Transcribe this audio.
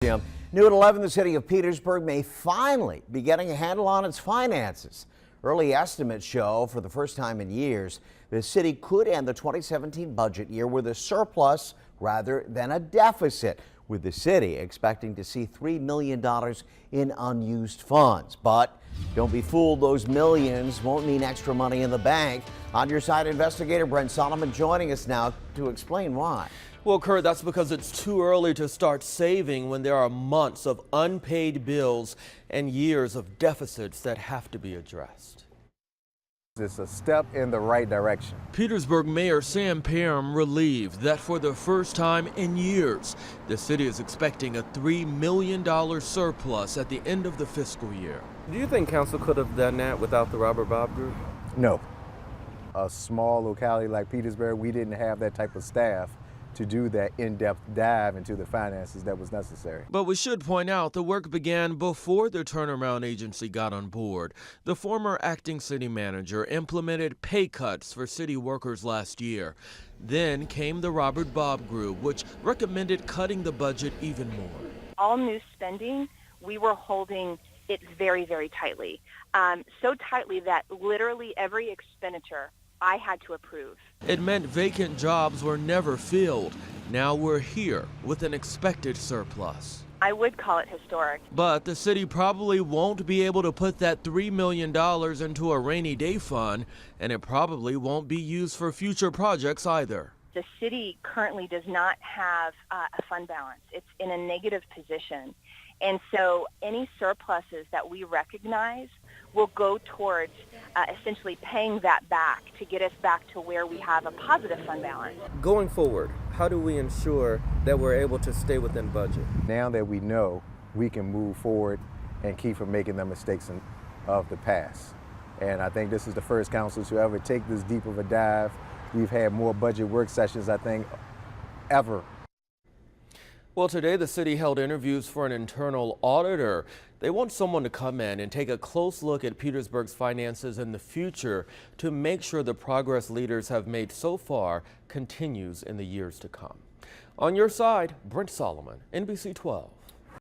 p.m. New at 11, the city of Petersburg may finally be getting a handle on its finances. Early estimates show for the first time in years, the city could end the 2017 budget year with a surplus rather than a deficit, with the city expecting to see $3 million in unused funds. But don't be fooled, those millions won't mean extra money in the bank. On your side, investigator Brent Solomon joining us now to explain why. Well, Kurt, that's because it's too early to start saving when there are months of unpaid bills and years of deficits that have to be addressed. It's a step in the right direction. Petersburg Mayor Sam Parham relieved that for the first time in years, the city is expecting a $3 million surplus at the end of the fiscal year. Do you think council could have done that without the Robert Bob Group? No. A small locality like Petersburg, we didn't have that type of staff to do that in-depth dive into the finances that was necessary. But we should point out the work began before the turnaround agency got on board. The former acting city manager implemented pay cuts for city workers last year. Then came the Robert Bob Group, which recommended cutting the budget even more. All new spending, we were holding it very, very tightly. So tightly that literally every expenditure I had to approve. It meant vacant jobs were never filled. Now we're here with an expected surplus. I would call it historic. But the city probably won't be able to put that $3 million into a rainy day fund, and it probably won't be used for future projects either. The city currently does not have a fund balance. It's in a negative position. And so any surpluses that we recognize will go towards essentially paying that back to get us back to where we have a positive fund balance. Going forward, how do we ensure that we're able to stay within budget? Now that we know, we can move forward and keep from making the mistakes of the past. And I think this is the first council to ever take this deep of a dive. We've had more budget work sessions, I think, ever. Well, today the city held interviews for an internal auditor. They want someone to come in and take a close look at Petersburg's finances in the future to make sure the progress leaders have made so far continues in the years to come. On your side, Brent Solomon, NBC 12.